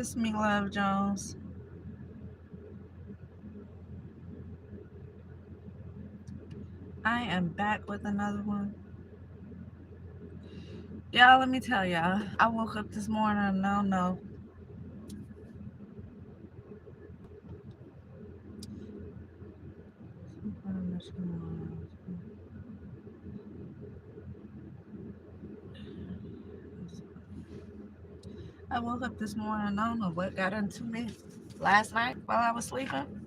It's me, Love Jones. I am back with another one. Y'all, let me tell y'all. I woke up this morning and I don't know. I woke up this morning and I don't know what got into me last night while I was sleeping.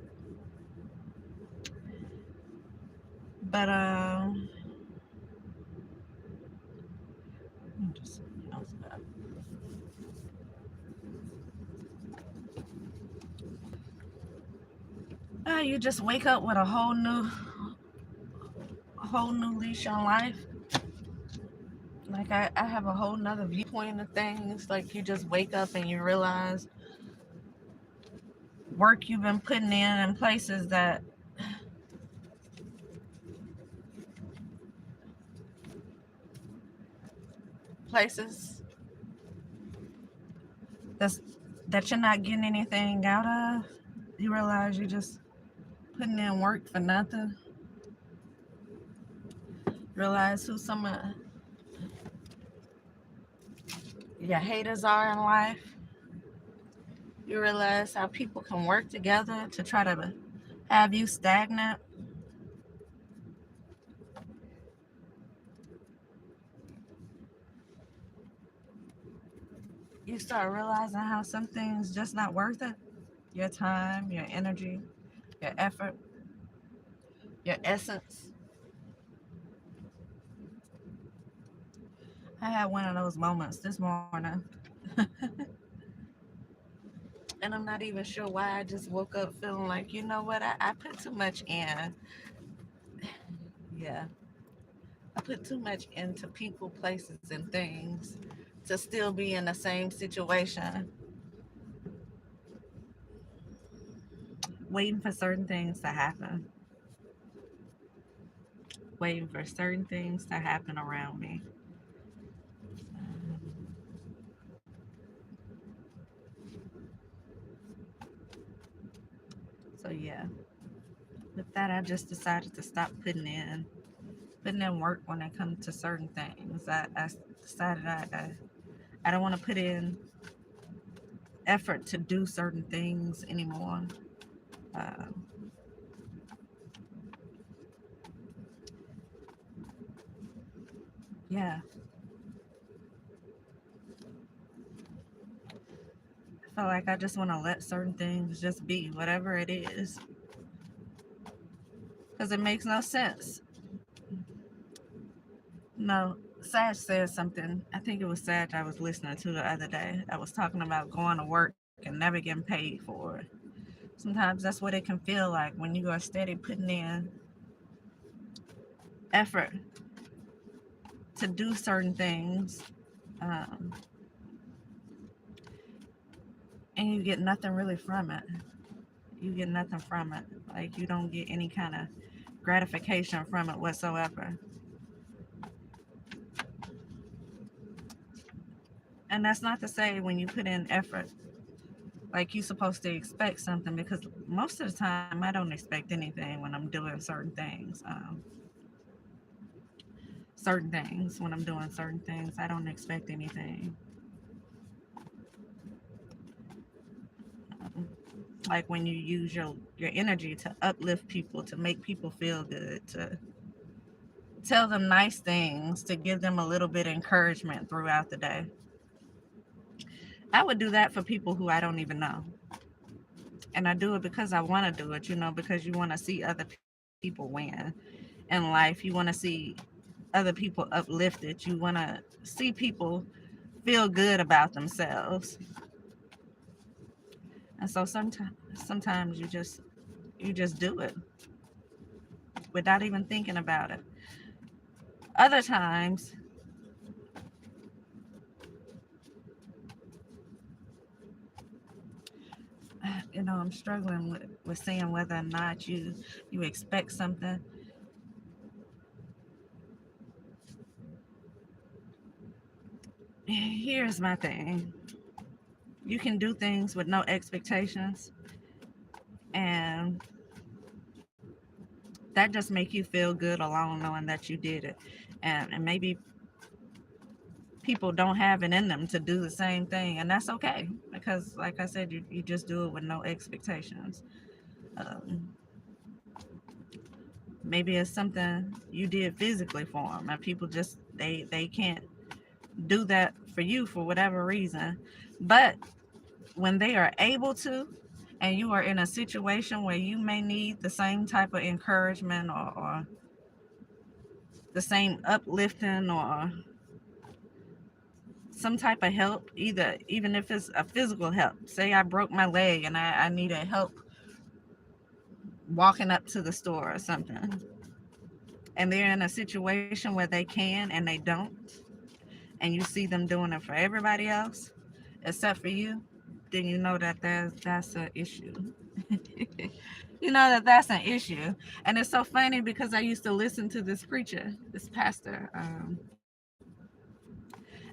But just something else about it. You just wake up with a whole new leash on life. Like I have a whole nother viewpoint of things. Like you just wake up and you realize work you've been putting in places that's that you're not getting anything out of. You realize you're just putting in work for nothing. Realize who some of your haters are in life. You realize how people can work together to try to have you stagnant. You start realizing how some things just not worth it. Your time, your energy, your effort, your essence. I had one of those moments this morning, and I'm not even sure why. I just woke up feeling like, you know what, I put too much in. Yeah, I put too much into people, places, and things to still be in the same situation, waiting for certain things to happen, waiting for certain things to happen around me. So yeah, with that, I just decided to stop putting in work when it comes to certain things. I decided I don't want to put in effort to do certain things anymore. Um, yeah, I feel like I just want to let certain things just be, whatever it is, because it makes no sense. No, Sag said something. I think it was Sag I was listening to the other day. I was talking about going to work and never getting paid for it. Sometimes that's what it can feel like when you are steady putting in effort to do certain things, um, and you get nothing really from it. You get nothing from it. Like you don't get any kind of gratification from it whatsoever. And that's not to say when you put in effort, like you're supposed to expect something, because most of the time I don't expect anything when I'm doing certain things. When I'm doing certain things, I don't expect anything. Um, like when you use your energy to uplift people, to make people feel good, to tell them nice things, to give them a little bit of encouragement throughout the day. I would do that for people who I don't even know. And I do it because I want to do it, because you want to see other people win in life. You want to see other people uplifted. You want to see people feel good about themselves. And so sometimes you just do it without even thinking about it. Other times, I'm struggling with saying whether or not you expect something. Here's my thing. You can do things with no expectations, and that just make you feel good alone knowing that you did it. And maybe people don't have it in them to do the same thing, and that's okay, because like I said, you just do it with no expectations. um, Maybe it's something you did physically for them, and people just they can't do that for you for whatever reason. But when they are able to, and you are in a situation where you may need the same type of encouragement, or the same uplifting, or some type of help, either even if it's a physical help. Say I broke my leg and I needed help walking up to the store or something, and they're in a situation where they can and they don't, and you see them doing it for everybody else except for you, then you know that that's an issue. You know that that's an issue. And it's so funny because I used to listen to this preacher, this pastor,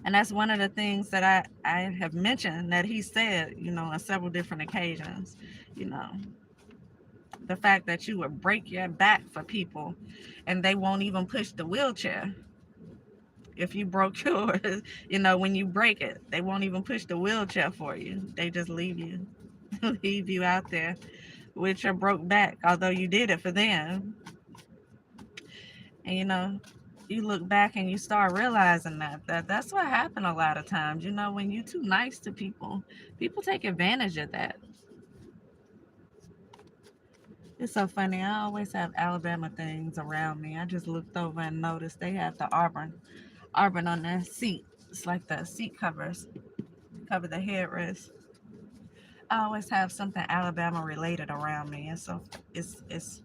and that's one of the things that I have mentioned that he said, on several different occasions. You know, the fact that you would break your back for people, and they won't even push the wheelchair if you broke yours. When you break it, they won't even push the wheelchair for you. They just leave you, leave you out there with your broke back, although you did it for them. And you look back and you start realizing that's what happened a lot of times. When you too nice to people, people take advantage of that. It's so funny. I always have Alabama things around me. I just looked over and noticed they have the Auburn on their seat. It's like the seat covers cover the headrest. I always have something Alabama related around me, and so it's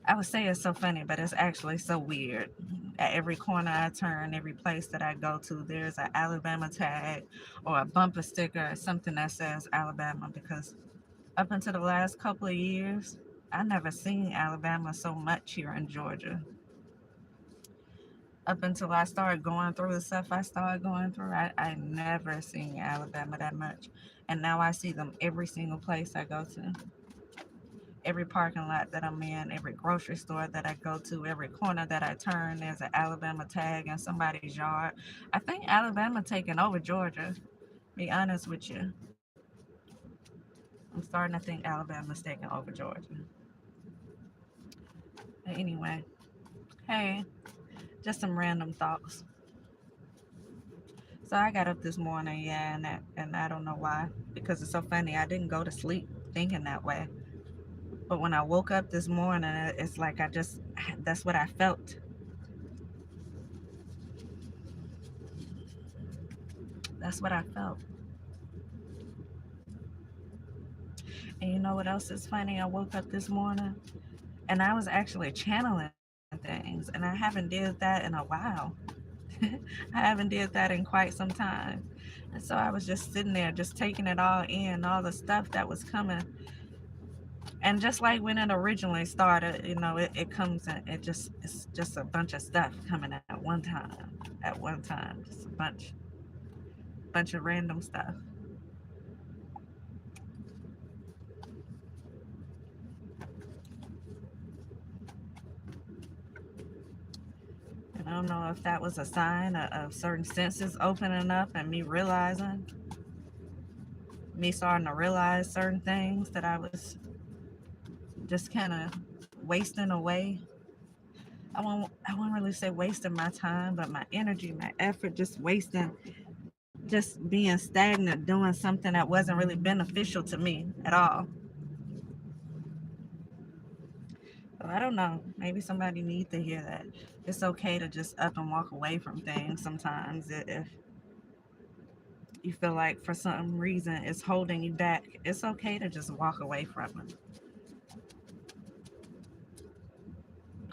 I would say it's so funny, but it's actually so weird. At every corner I turn, every place that I go to, there's an Alabama tag or a bumper sticker or something that says Alabama, because up until the last couple of years, I never seen Alabama so much here in Georgia. Up until I started going through the stuff I started going through, I never seen Alabama that much. And now I see them every single place I go to. Every parking lot that I'm in, every grocery store that I go to, every corner that I turn, there's an Alabama tag in somebody's yard. I think Alabama taking over Georgia, be honest with you. I'm starting to think Alabama's taking over Georgia. But anyway, hey, just some random thoughts. So I got up this morning, yeah, and I don't know why, because it's so funny. I didn't go to sleep thinking that way. But when I woke up this morning, it's like that's what I felt. That's what I felt. And you know what else is funny? I woke up this morning and I was actually channeling things, and I haven't did that in a while. I haven't did that in quite some time. And so I was just sitting there, just taking it all in, all the stuff that was coming. And just like when it originally started, it comes in, it's just a bunch of stuff coming at one time. At one time. Just a bunch of random stuff. And I don't know if that was a sign of certain senses opening up, and me starting to realize certain things that I was just kind of wasting away. I won't really say wasting my time, but my energy, my effort, just wasting, just being stagnant, doing something that wasn't really beneficial to me at all. So I don't know. Maybe somebody needs to hear that. It's okay to just up and walk away from things sometimes. If you feel like for some reason it's holding you back, it's okay to just walk away from it.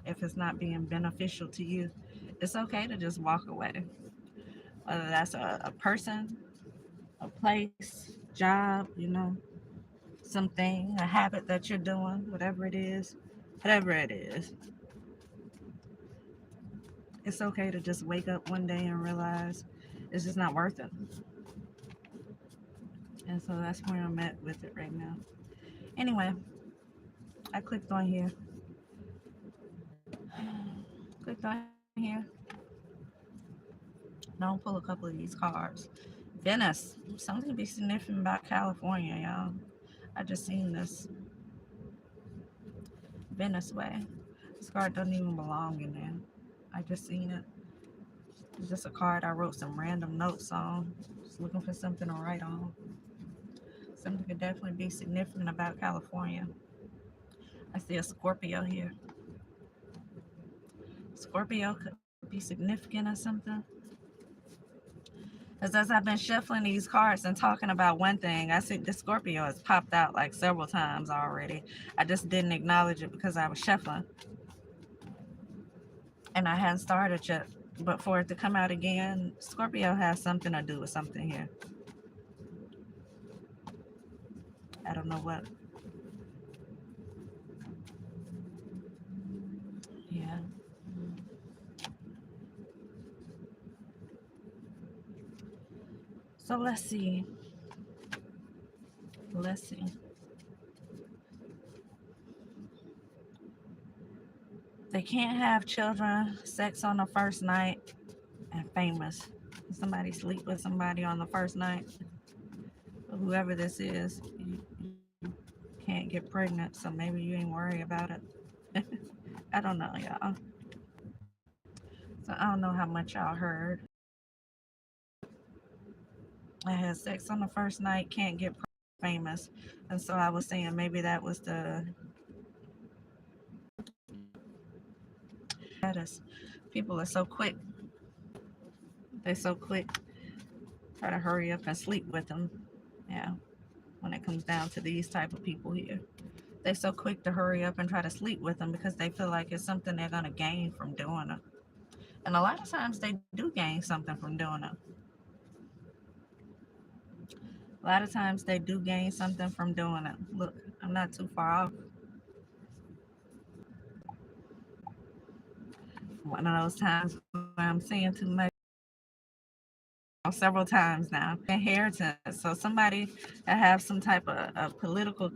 If it's not being beneficial to you, it's okay to just walk away. Whether that's a person, a place, job, something, a habit that you're doing, whatever it is, it's okay to just wake up one day and realize it's just not worth it. And so that's where I'm at with it right now. Anyway, I clicked on here. Clicked on here. Now I'll pull a couple of these cards. Venice. Something to be significant about California, y'all. I just seen this. Venice way. This card doesn't even belong in there. I just seen it. It's just a card I wrote some random notes on. Just looking for something to write on. Something could definitely be significant about California. I see a Scorpio here. Scorpio could be significant or something. Because as I've been shuffling these cards and talking about one thing, I see the Scorpio has popped out like several times already. I just didn't acknowledge it because I was shuffling. And I hadn't started yet. But for it to come out again, Scorpio has something to do with something here. I don't know what. Yeah. So let's see. Let's see. They can't have children, sex on the first night, and famous. Somebody sleep with somebody on the first night. Whoever this is, you can't get pregnant, so maybe you ain't worry about it. I don't know, y'all. So I don't know how much y'all heard. I had sex on the first night, can't get famous. And so I was saying maybe that was the status. People are so quick. They're so quick. Try to hurry up and sleep with them. Yeah. When it comes down to these type of people here. They're so quick to hurry up and try to sleep with them because they feel like it's something they're going to gain from doing it. And a lot of times they do gain something from doing it. A lot of times they do gain something from doing it. Look, I'm not too far off. One of those times where I'm saying too much several times now. Inheritance. So somebody that have some type of political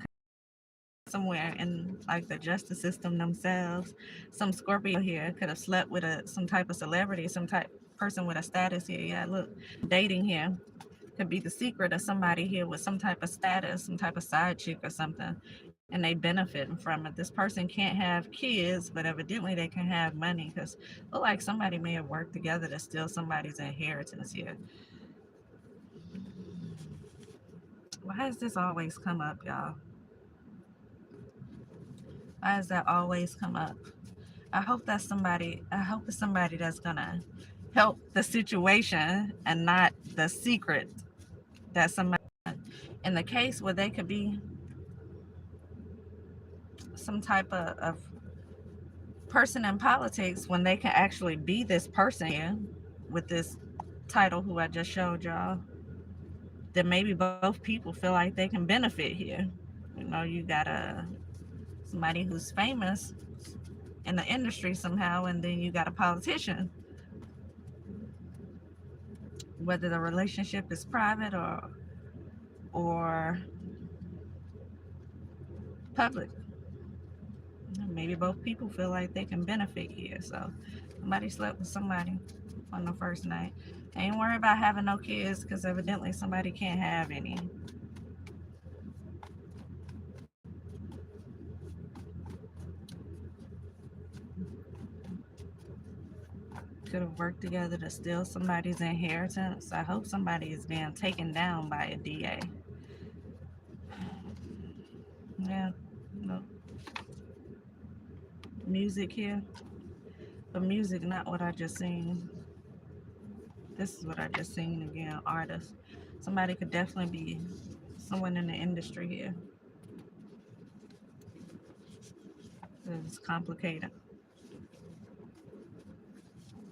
somewhere in like the justice system themselves. Some Scorpio here could have slept with some type of celebrity, some type person with a status here. Yeah, look, dating here could be the secret of somebody here with some type of status, some type of side chick or something, and they benefit from it. This person can't have kids, but evidently they can have money because look like somebody may have worked together to steal somebody's inheritance here. Why does this always come up, y'all? Why does that always come up? I hope it's somebody that's gonna help the situation and not the secret that somebody in the case where they could be some type of person in politics when they can actually be this person here with this title who I just showed y'all, then maybe both people feel like they can benefit here. You know, you got somebody who's famous in the industry somehow, and then you got a politician. Whether the relationship is private or public, maybe both people feel like they can benefit here. So somebody slept with somebody on the first night. Ain't worry about having no kids because evidently somebody can't have any. Could have worked together to steal somebody's inheritance. I hope somebody is being taken down by a DA. Yeah, no. Music here. But music, not what I just seen. This is what I just seen again. Artist. Somebody could definitely be someone in the industry here. It's complicated.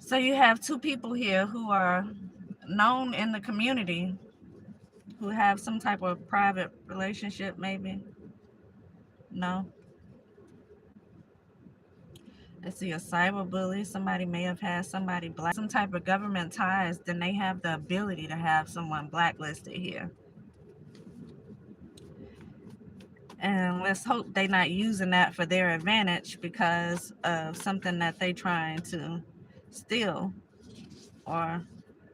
So you have two people here who are known in the community who have some type of private relationship, maybe. No. I see a cyberbully. Somebody may have had somebody black, some type of government ties. Then they have the ability to have someone blacklisted here. And let's hope they're not using that for their advantage because of something that they trying to steal, or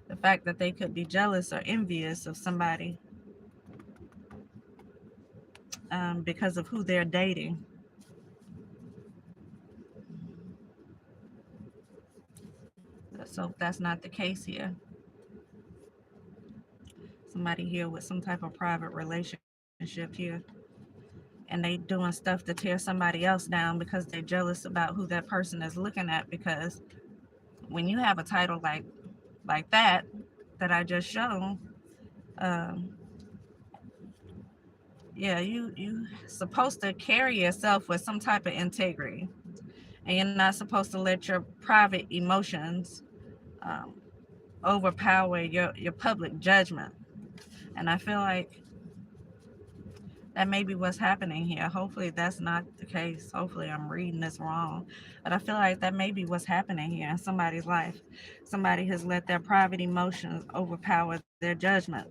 the fact that they could be jealous or envious of somebody because of who they're dating. So that's not the case here. Somebody here with some type of private relationship here, and they doing stuff to tear somebody else down because they're jealous about who that person is looking at. Because when you have a title like that I just showed, um, yeah, you supposed to carry yourself with some type of integrity, and you're not supposed to let your private emotions um, overpower your public judgment. And I feel like that may be what's happening here. Hopefully that's not the case. Hopefully I'm reading this wrong. But I feel like that may be what's happening here in somebody's life. Somebody has let their private emotions overpower their judgment.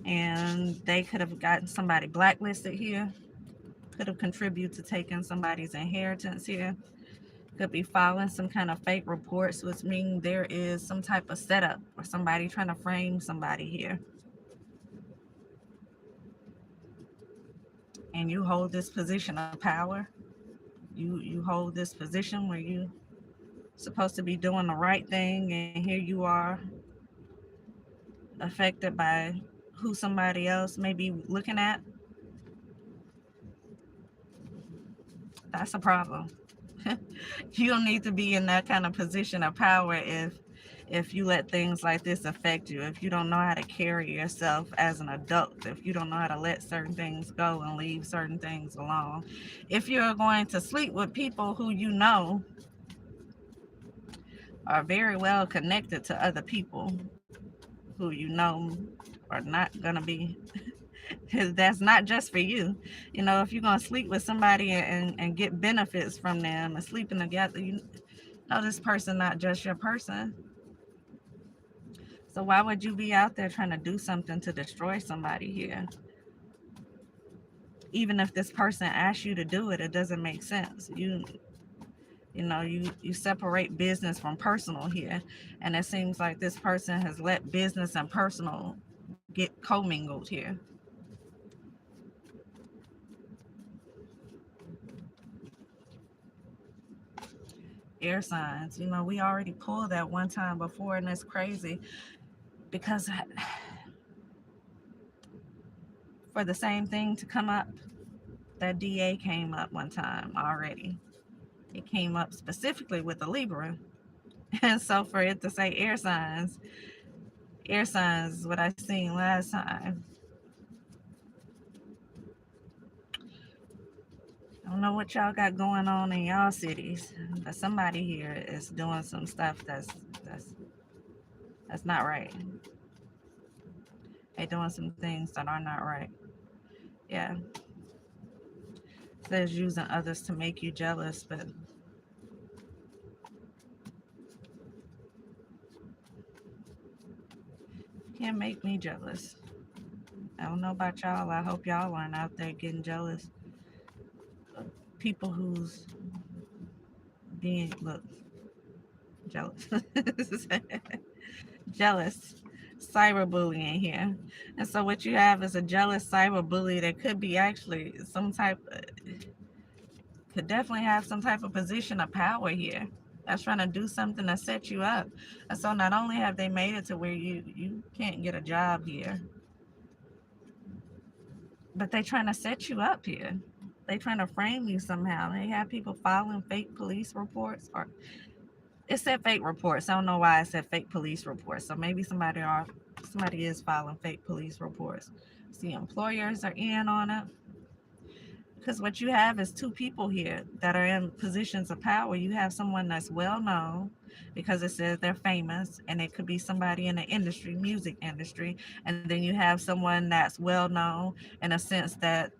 And they could have gotten somebody blacklisted here, could have contributed to taking somebody's inheritance here, could be filing some kind of fake reports, which means there is some type of setup or somebody trying to frame somebody here. And you hold this position of power. You hold this position where you supposed to be doing the right thing, and here you are affected by who somebody else may be looking at. That's a problem. You don't need to be in that kind of position of power if you let things like this affect you, if you don't know how to carry yourself as an adult, if you don't know how to let certain things go and leave certain things alone, if you're going to sleep with people who you know are very well connected to other people who you know are not going to be, that's not just for you. You know, if you're going to sleep with somebody and get benefits from them and sleeping together, you know this person not just your person. So why would you be out there trying to do something to destroy somebody here? Even if this person asks you to do it, it doesn't make sense. You separate business from personal here, and it seems like this person has let business and personal get commingled here. Air signs, we already pulled that one time before, and it's crazy because for the same thing to come up, that DA came up one time already. It came up specifically with a Libra. And so for it to say air signs is what I seen last time. I don't know what y'all got going on in y'all cities, but somebody here is doing some stuff that's not right. They doing some things that are not right. Yeah. It says using others to make you jealous, but you can't make me jealous. I don't know about y'all. I hope y'all aren't out there getting jealous of people who's being, look, jealous. Jealous cyberbullying here. And so what you have is a jealous cyberbully that could be actually could definitely have some type of position of power here. That's trying to do something to set you up. And so not only have they made it to where you can't get a job here, but they trying to set you up here. They trying to frame you somehow. They have people filing fake police reports, or it said fake reports. I don't know why it said fake police reports. So maybe somebody is filing fake police reports. See, employers are in on it. Because what you have is two people here that are in positions of power. You have someone that's well known because it says they're famous, and it could be somebody in the industry, music industry. And then you have someone that's well known in a sense that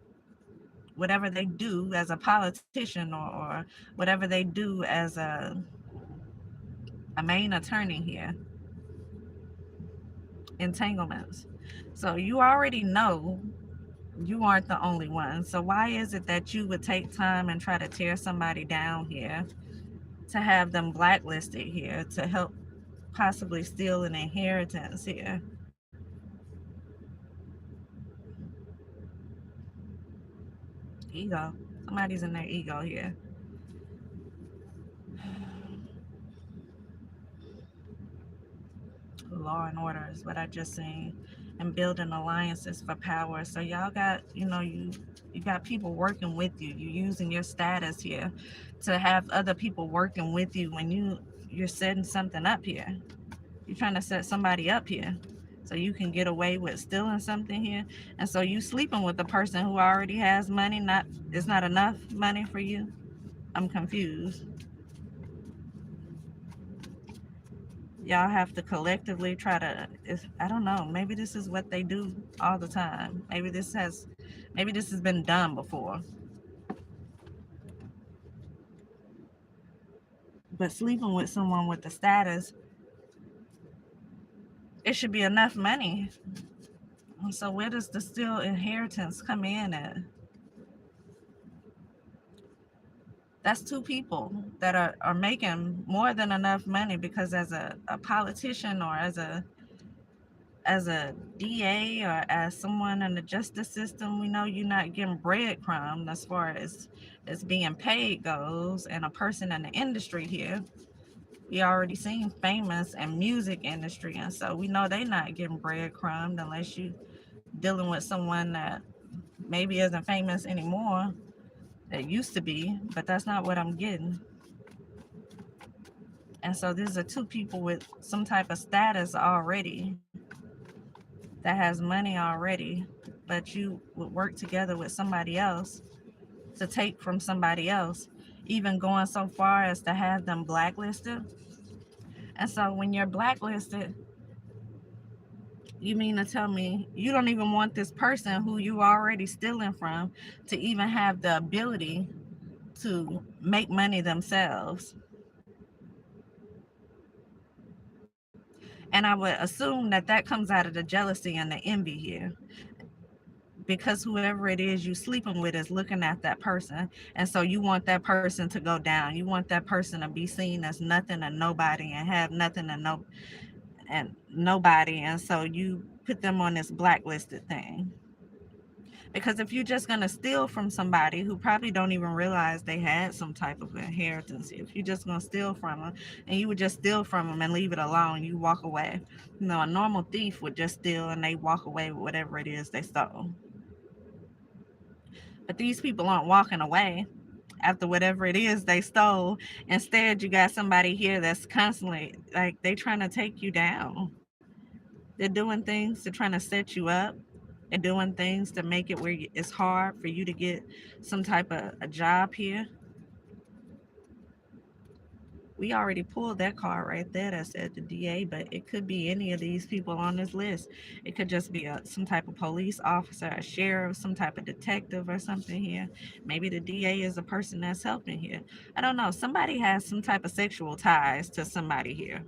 whatever they do as a politician, or whatever they do as a main attorney here, entanglements. So you already know You aren't the only one. So why is it that you would take time and try to tear somebody down here, to have them blacklisted here, to help possibly steal an inheritance here? Ego. Somebody's in their ego here. Law and order is what I just seen. And building alliances for power. So y'all got, you got people working with you. You using your status here to have other people working with you when you're setting something up here. You're trying to set somebody up here so you can get away with stealing something here. And so you sleeping with the person who already has money, not it's not enough money for you. I'm confused. Y'all have to collectively try to, I don't know, maybe this is what they do all the time. Maybe this has been done before. But sleeping with someone with the status, it should be enough money. So where does the still inheritance come in at? That's two people that are making more than enough money, because as a politician, or as a DA, or as someone in the justice system, we know you're not getting breadcrumbs as far as being paid goes. And a person in the industry here, we already seen famous and music industry, and so we know they not getting breadcrumbs unless you dealing with someone that maybe isn't famous anymore, that used to be, but that's not what I'm getting. And so these are two people with some type of status already, that has money already, but you would work together with somebody else to take from somebody else, even going so far as to have them blacklisted. And so when you're blacklisted, you mean to tell me you don't even want this person who you already stealing from to even have the ability to make money themselves? And I would assume that that comes out of the jealousy and the envy here, because whoever it is you sleeping with is looking at that person, and so you want that person to go down. You want that person to be seen as nothing and nobody, and have nothing and nobody, and so you put them on this blacklisted thing. Because if you're just going to steal from somebody who probably don't even realize they had some type of inheritance, if you're just going to steal from them, and you would just steal from them and leave it alone, you walk away. A normal thief would just steal and they walk away with whatever it is they stole. But these people aren't walking away after whatever it is they stole. Instead, you got somebody here that's constantly, like, they trying to take you down. They're doing things to trying to set you up. They're doing things to make it where it's hard for you to get some type of a job here. We already pulled that card right there that said the DA, but it could be any of these people on this list. It could just be some type of police officer, a sheriff, some type of detective or something here. Maybe the DA is a person that's helping here. I don't know. Somebody has some type of sexual ties to somebody here.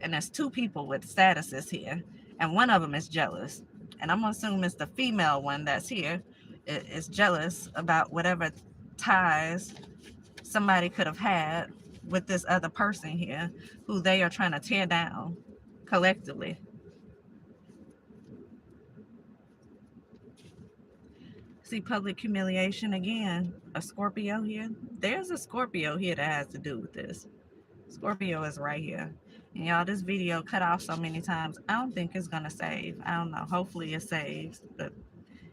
And there's two people with statuses here, and one of them is jealous. And I'm gonna assume it's the female one that's here is jealous about whatever ties somebody could have had with this other person here, who they are trying to tear down collectively. See, public humiliation again. A Scorpio here. There's a Scorpio here that has to do with this. Scorpio is right here. And y'all, this video cut off so many times, I don't think it's gonna save. I don't know. Hopefully it saves. But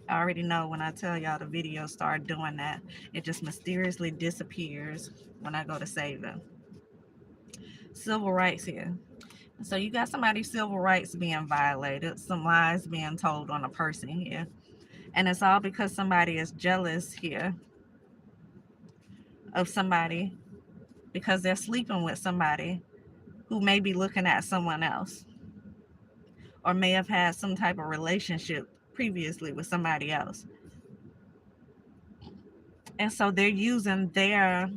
I already know when I tell y'all the video start doing that, it just mysteriously disappears when I go to save it. Civil rights here. So you got somebody's civil rights being violated, some lies being told on a person here. And it's all because somebody is jealous here of somebody, because they're sleeping with somebody who may be looking at someone else, or may have had some type of relationship previously with somebody else. And so they're using their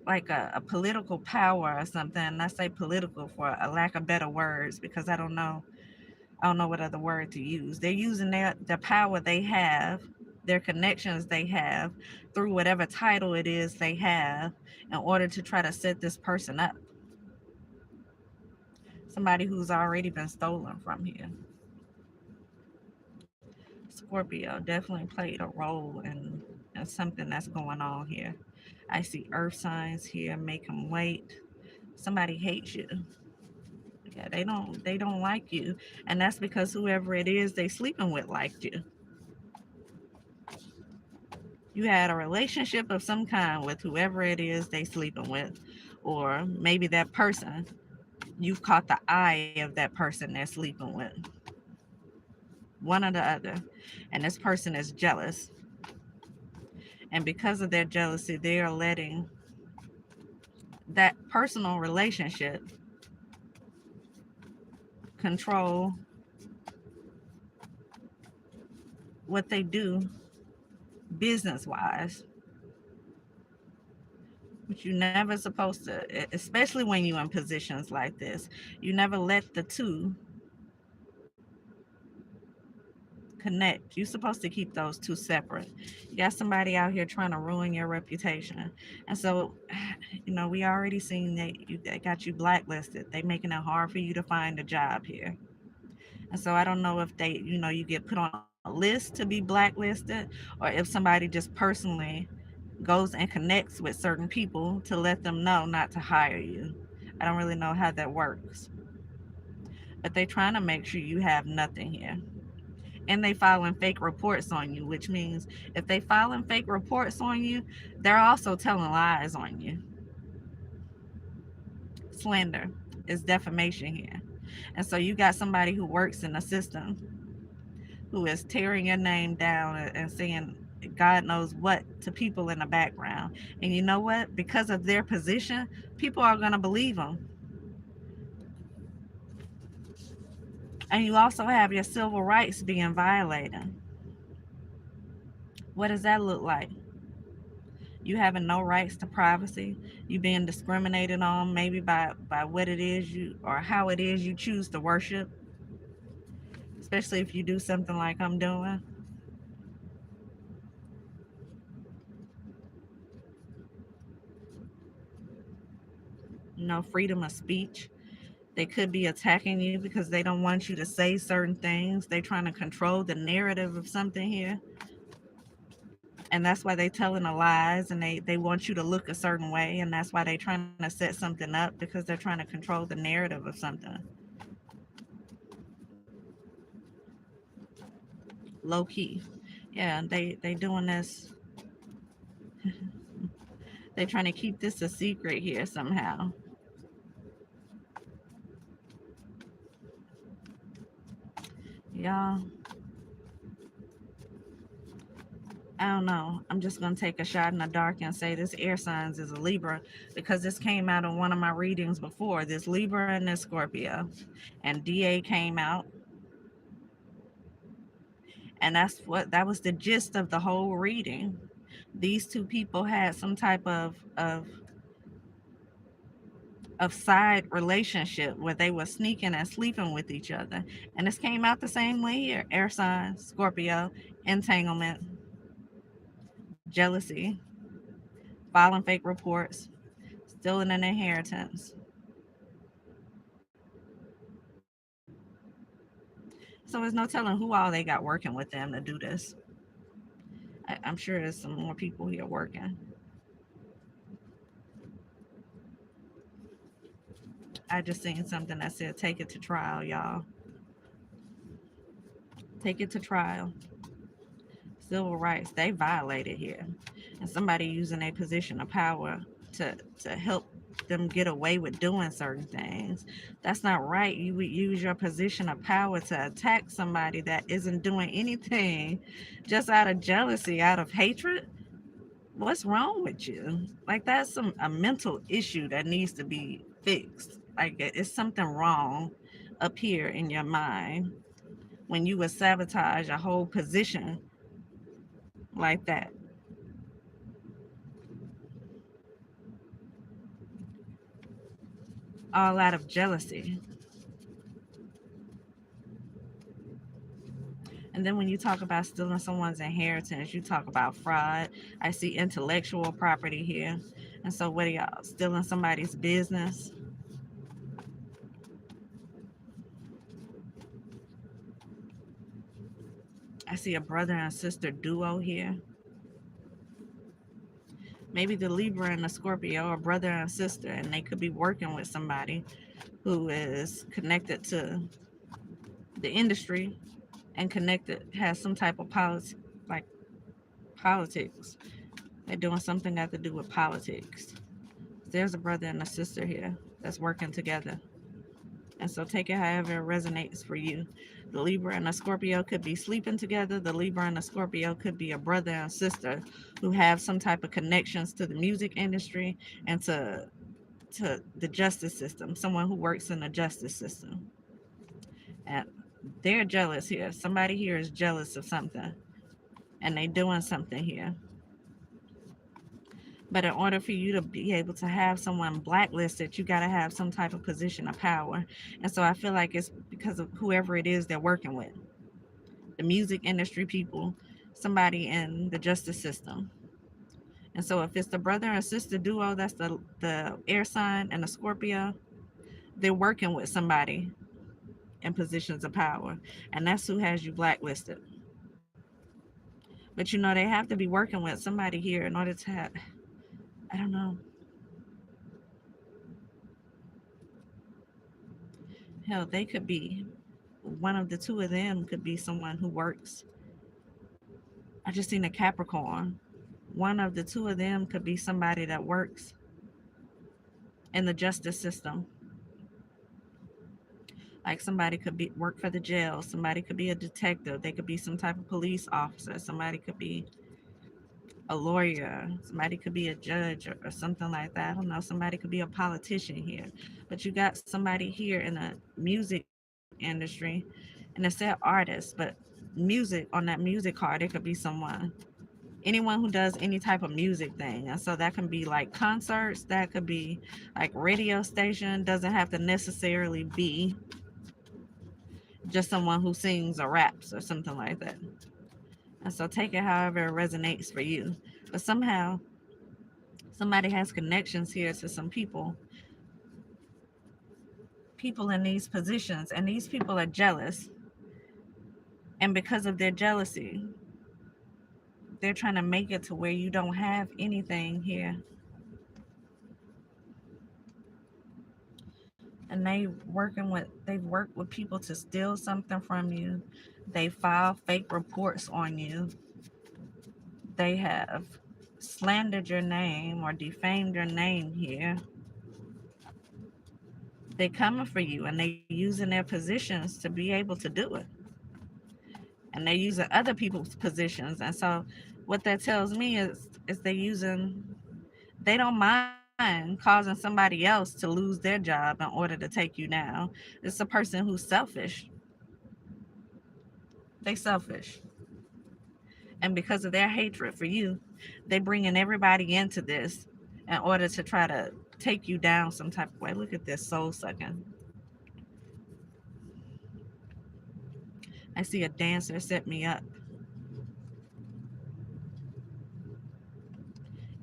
like a political power or something. And I say political for a lack of better words, because I don't know I don't know what other word to use. They're using the power they have, their connections they have, through whatever title it is they have, in order to try to set this person up. Somebody who's already been stolen from here. Scorpio definitely played a role in something that's going on here. I see earth signs here. Make them wait. Somebody hates you. Yeah, they don't like you, and that's because whoever it is they sleeping with liked you. You had a relationship of some kind with whoever it is they sleeping with, or maybe that person, you've caught the eye of that person they're sleeping with, one or the other, and this person is jealous, and because of their jealousy they are letting that personal relationship control what they do business wise. But you never supposed to, especially when you're in positions like this, you never let the two connect. You're supposed to keep those two separate. You got somebody out here trying to ruin your reputation. And so, we already seen that they got you blacklisted. They making it hard for you to find a job here. And so I don't know if you get put on a list to be blacklisted, or if somebody just personally goes and connects with certain people to let them know not to hire you. I don't really know how that works. But they trying to make sure you have nothing here. And they filing fake reports on you, which means if they filing fake reports on you, they're also telling lies on you. Slander is defamation here. And so you got somebody who works in the system who is tearing your name down and saying God knows what to people in the background. And you know what? Because of their position, people are going to believe them. And you also have your civil rights being violated. What does that look like? You having no rights to privacy, you being discriminated on maybe by what it is you or how it is you choose to worship, especially if you do something like I'm doing. Freedom of speech. They could be attacking you because they don't want you to say certain things. They're trying to control the narrative of something here. And that's why they telling the lies, and they want you to look a certain way, and that's why they're trying to set something up, because they're trying to control the narrative of something. Low key. Yeah, they doing this. They're trying to keep this a secret here somehow. Y'all, I don't know. I'm just going to take a shot in the dark and say this air signs is a Libra, because this came out in one of my readings before. This Libra and this Scorpio. And DA came out. And that was the gist of the whole reading. These two people had some type of side relationship where they were sneaking and sleeping with each other. And this came out the same way here. Air sign, Scorpio, entanglement, jealousy, filing fake reports, stealing an inheritance. So there's no telling who all they got working with them to do this. I'm sure there's some more people here working. I just seen something that said take it to trial, y'all. Take it to trial. Civil rights, they violated here. And somebody using a position of power to help them get away with doing certain things. That's not right. You would use your position of power to attack somebody that isn't doing anything, just out of jealousy, out of hatred. What's wrong with you? Like, that's a mental issue that needs to be fixed. Like, it's something wrong up here in your mind when you would sabotage a whole position like that, all out of jealousy. And then when you talk about stealing someone's inheritance, you talk about fraud. I see intellectual property here. And so what are y'all? Stealing somebody's business? I see a brother and sister duo here. Maybe the Libra and the Scorpio are brother and sister, and they could be working with somebody who is connected to the industry and connected, has some type of policy, like politics. They're doing something that to do with politics. There's a brother and a sister here that's working together. And so take it however it resonates for you. The Libra and the Scorpio could be sleeping together. The Libra and the Scorpio could be a brother and sister who have some type of connections to the music industry and to the justice system, someone who works in the justice system. And they're jealous here. Somebody here is jealous of something and they doing something here. But in order for you to be able to have someone blacklisted, you got to have some type of position of power. And so I feel like it's because of whoever it is they're working with, the music industry people, somebody in the justice system. And so if it's the brother and sister duo, that's the air sign and the Scorpio, they're working with somebody in positions of power. And that's who has you blacklisted. But you know, they have to be working with somebody here in order to have, I don't know. Hell, they could be one of the two of them could be someone who works. I just seen a Capricorn. One of the two of them could be somebody that works in the justice system. Like somebody could be work for the jail, somebody could be a detective, they could be some type of police officer, somebody could be a lawyer, somebody could be a judge or something like that. I don't know, somebody could be a politician here. But you got somebody here in the music industry, and it said artist, but music on that music card, it could be someone, anyone who does any type of music thing. And so that can be like concerts, that could be like radio station, doesn't have to necessarily be just someone who sings or raps or something like that. And so take it however it resonates for you. But somehow somebody has connections here to some people in these positions, and these people are jealous. And because of their jealousy, they're trying to make it to where you don't have anything here. And they've worked with people to steal something from you. They file fake reports on you. They have slandered your name or defamed your name here. They're coming for you and they're using their positions to be able to do it. And they're using other people's positions. And so what that tells me is they don't mind causing somebody else to lose their job in order to take you down. It's a person who's selfish. They selfish. And because of their hatred for you, they bringing everybody into this in order to try to take you down some type of way. Look at this soul sucking. I see a dancer set me up.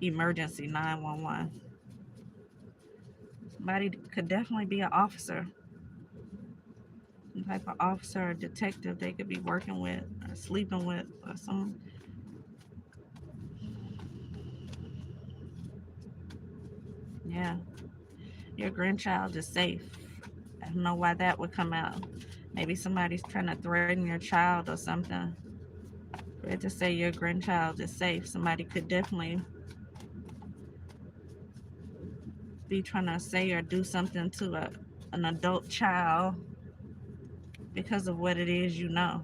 Emergency 911. Somebody could definitely be an officer. Some type of officer or detective they could be working with or sleeping with or some. Yeah. Your grandchild is safe. I don't know why that would come out. Maybe somebody's trying to threaten your child or something. For it to say your grandchild is safe, somebody could definitely be trying to say or do something to an adult child because of what it is you know.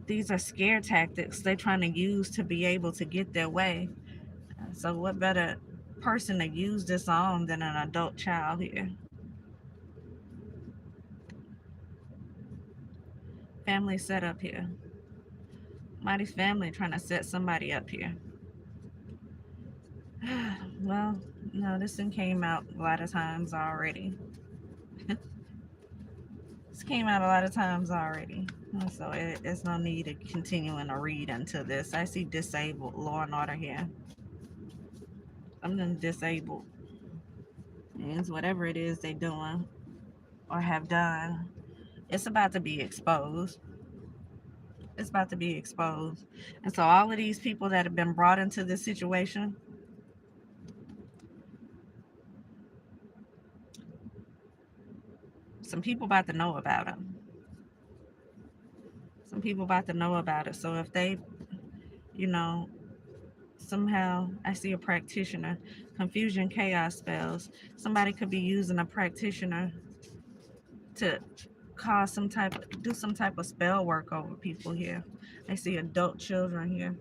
These are scare tactics they're trying to use to be able to get their way. So, what better person to use this on than an adult child here? Family set up here. Somebody's family trying to set somebody up here. Well, no, this one came out a lot of times already. This came out a lot of times already. So it's no need of continuing to read into this. I see disabled law and order here. Something disabled means whatever it is they doing or have done, it's about to be exposed. It's about to be exposed. And so all of these people that have been brought into this situation, some people about to know about it. Some people about to know about it. So if they, you know, somehow I see a practitioner, confusion, chaos spells. Somebody could be using a practitioner to cause do some type of spell work over people here. I see adult children here.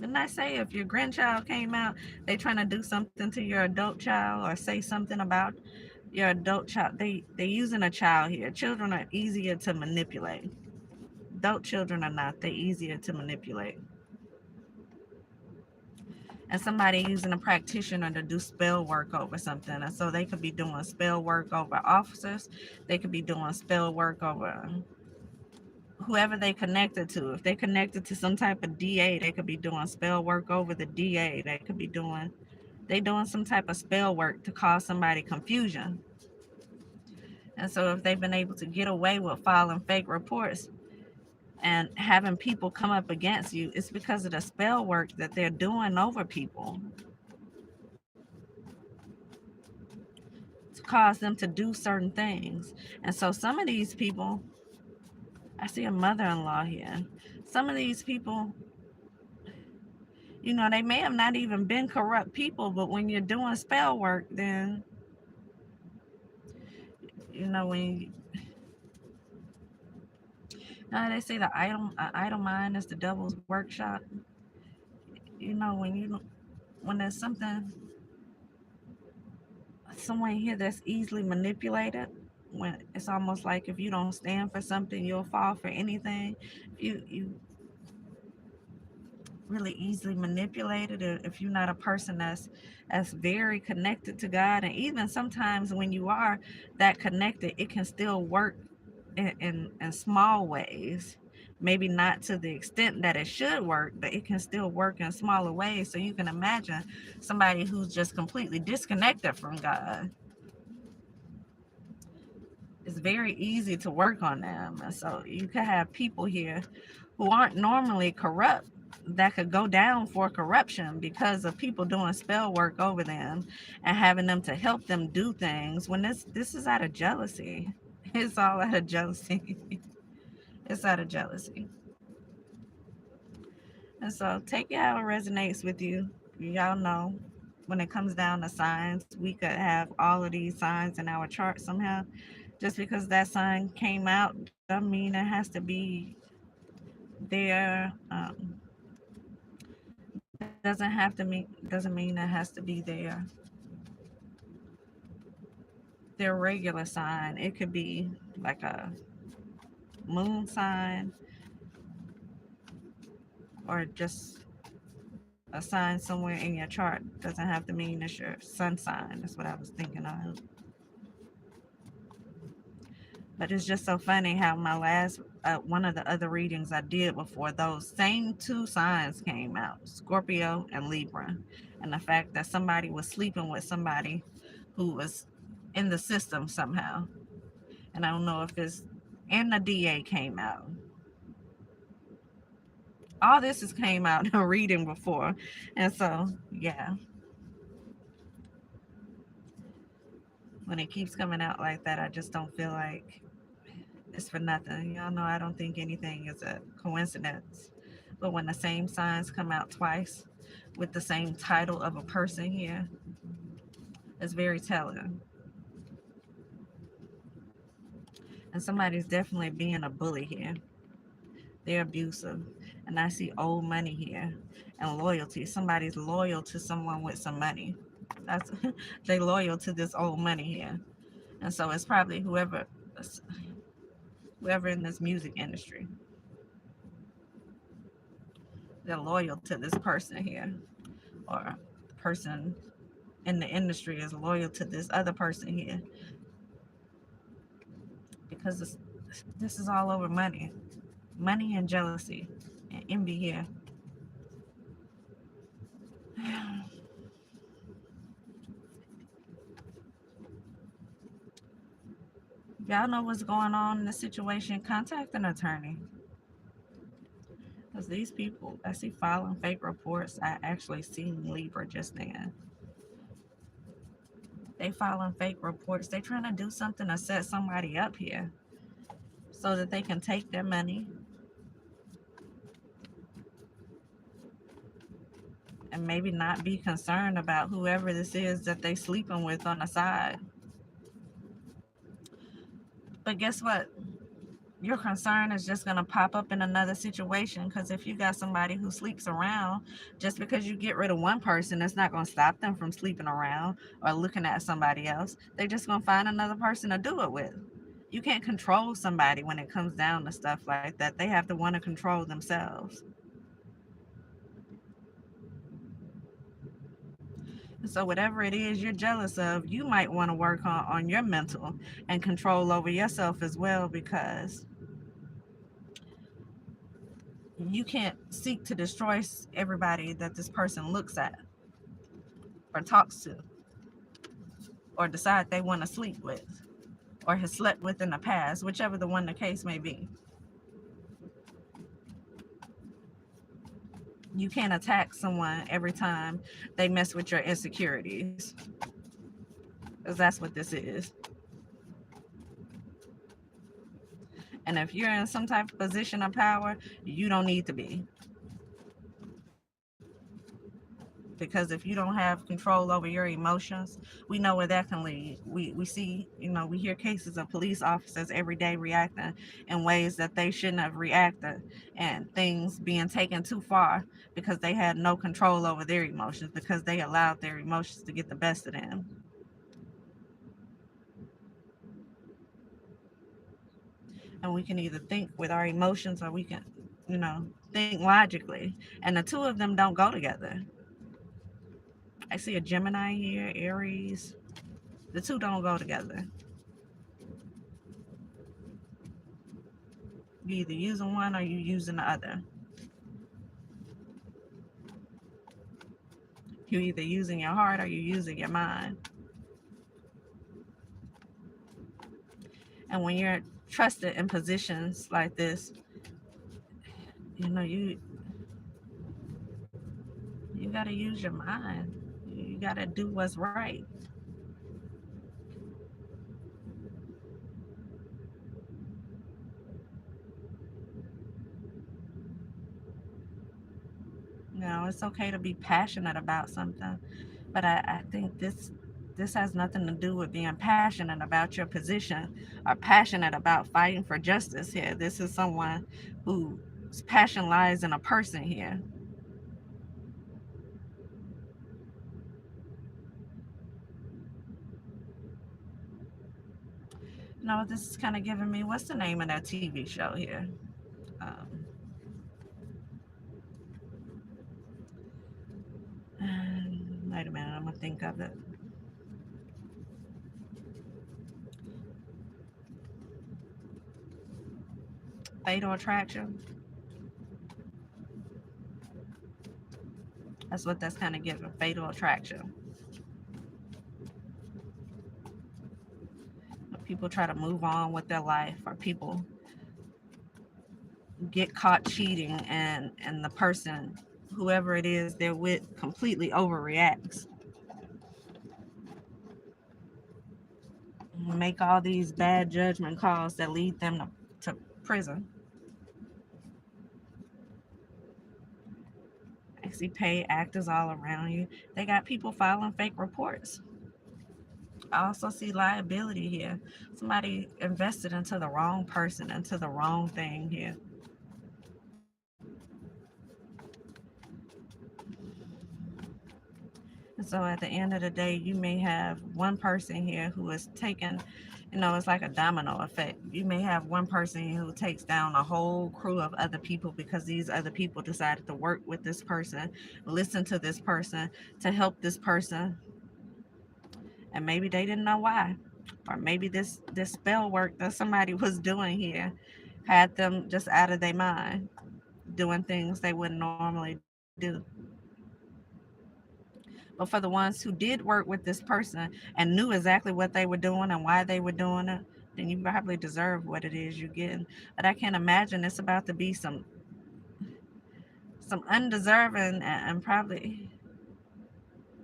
Didn't I say if your grandchild came out, they trying to do something to your adult child or say something about your adult child? They using a child here. Children are easier to manipulate. Adult children are not. They're easier to manipulate. And somebody using a practitioner to do spell work over something. And so they could be doing spell work over officers. They could be doing spell work over whoever they connected to. If they connected to some type of DA, they could be doing spell work over the DA. They doing some type of spell work to cause somebody confusion. And so if they've been able to get away with filing fake reports and having people come up against you, it's because of the spell work that they're doing over people to cause them to do certain things. And so some of these people, I see a mother-in-law here. Some of these people, they may have not even been corrupt people, but when you're doing spell work, then, when they say the idle mind is the devil's workshop. When there's someone here that's easily manipulated, when it's almost like if you don't stand for something, you'll fall for anything. You really easily manipulated if you're not a person that's very connected to God. And even sometimes when you are that connected, it can still work in small ways, maybe not to the extent that it should work, but it can still work in smaller ways. So you can imagine somebody who's just completely disconnected from God. It's very easy to work on them. And so you could have people here who aren't normally corrupt that could go down for corruption because of people doing spell work over them and having them to help them do things when this is out of jealousy. It's all out of jealousy. It's out of jealousy. And so take it how it resonates with you. Y'all know when it comes down to signs, we could have all of these signs in our chart somehow. Just because that sign came out doesn't mean it has to be there. Doesn't mean it has to be their regular sign. It could be like a moon sign or just a sign somewhere in your chart. Doesn't have to mean it's your sun sign. That's what I was thinking of. But it's just so funny how my last one of the other readings I did before, those same two signs came out, Scorpio and Libra. And the fact that somebody was sleeping with somebody who was in the system somehow. And I don't know if it's, and the DA came out. All this has came out in a reading before. And so, yeah. When it keeps coming out like that, I just don't feel like it's for nothing. Y'all know I don't think anything is a coincidence. But when the same signs come out twice with the same title of a person here, it's very telling. And somebody's definitely being a bully here. They're abusive. And I see old money here and loyalty. Somebody's loyal to someone with some money. That's they loyal to this old money here. And so it's probably whoever in this music industry. They're loyal to this person here. Or the person in the industry is loyal to this other person here. Because this is all over money. Money and jealousy and envy here. Y'all know what's going on in the situation, contact an attorney. Because these people, I see filing fake reports. I actually seen Libra just then. They filing fake reports. They trying to do something to set somebody up here so that they can take their money and maybe not be concerned about whoever this is that they sleeping with on the side. But guess what? Your concern is just going to pop up in another situation, because if you got somebody who sleeps around, just because you get rid of one person, that's not going to stop them from sleeping around or looking at somebody else. They're just going to find another person to do it with. You can't control somebody when it comes down to stuff like that. They have to want to control themselves. So whatever it is you're jealous of, you might want to work on your mental and control over yourself as well, because you can't seek to destroy everybody that this person looks at or talks to or decide they want to sleep with or has slept with in the past, whichever the one the case may be. You can't attack someone every time they mess with your insecurities, because that's what this is. And if you're in some type of position of power, you don't need to be. Because if you don't have control over your emotions, we know where that can lead. We see, we hear cases of police officers every day reacting in ways that they shouldn't have reacted, and things being taken too far because they had no control over their emotions, because they allowed their emotions to get the best of them. And we can either think with our emotions, or we can, think logically. And the two of them don't go together. I see a Gemini here, Aries. The two don't go together. You're either using one or you're using the other. You're either using your heart or you're using your mind. And when you're trusted in positions like this, you got to use your mind. You got to do what's right. It's okay to be passionate about something, but I think this has nothing to do with being passionate about your position or passionate about fighting for justice here. This is someone whose passion lies in a person here. What this is kind of giving me? What's the name of that TV show here? Um, Wait a minute, I'm gonna think of it. Fatal Attraction. That's what that's kind of giving. Fatal Attraction. People try to move on with their life, or people get caught cheating, and the person, whoever it is they're with, completely overreacts. Make all these bad judgment calls that lead them to prison. I see paid actors all around you. They got people filing fake reports. I also see liability here. Somebody invested into the wrong person, into the wrong thing here. And so at the end of the day, you may have one person here who is taken, it's like a domino effect. You may have one person who takes down a whole crew of other people, because these other people decided to work with this person, listen to this person, to help this person. And maybe they didn't know why. Or maybe this spell work that somebody was doing here had them just out of their mind, doing things they wouldn't normally do. But for the ones who did work with this person and knew exactly what they were doing and why they were doing it, then you probably deserve what it is you're getting. But I can't imagine it's about to be some undeserving and probably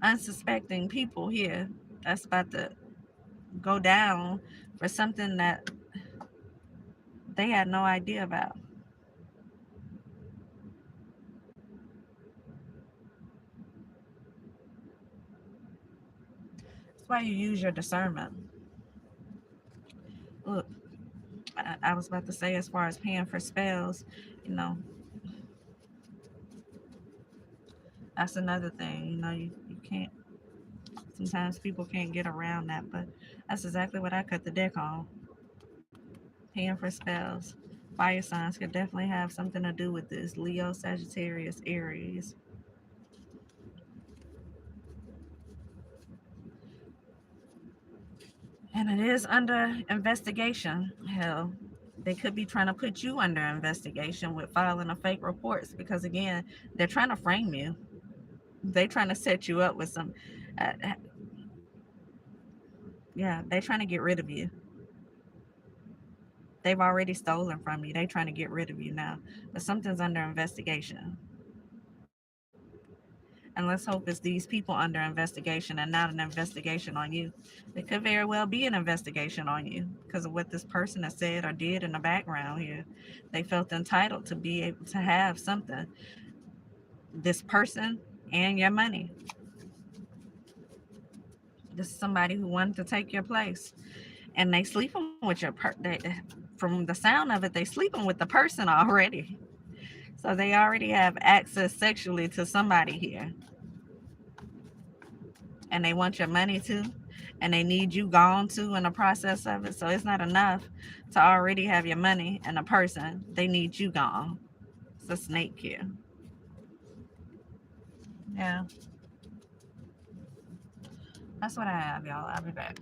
unsuspecting people here that's about to go down for something that they had no idea about. That's why you use your discernment. Look, I was about to say, as far as paying for spells, you know, that's another thing. You can't, sometimes people can't get around that, but that's exactly what I cut the deck on. Paying for spells. Fire signs could definitely have something to do with this. Leo, Sagittarius, Aries. And it is under investigation. Hell, they could be trying to put you under investigation with filing a fake reports because, again, they're trying to frame you. They're trying to set you up with some, uh, yeah, they're trying to get rid of you. They've already stolen from you. They're trying to get rid of you now. But something's under investigation. And let's hope it's these people under investigation and not an investigation on you. It could very well be an investigation on you because of what this person has said or did in the background here. They felt entitled to be able to have something, this person and your money. This is somebody who wanted to take your place. And they sleeping with from the sound of it, they sleeping with the person already. So they already have access sexually to somebody here. And they want your money too, and they need you gone too in the process of it. So it's not enough to already have your money and a person. They need you gone. It's a snake here. Yeah, that's what I have, y'all. I'll be back.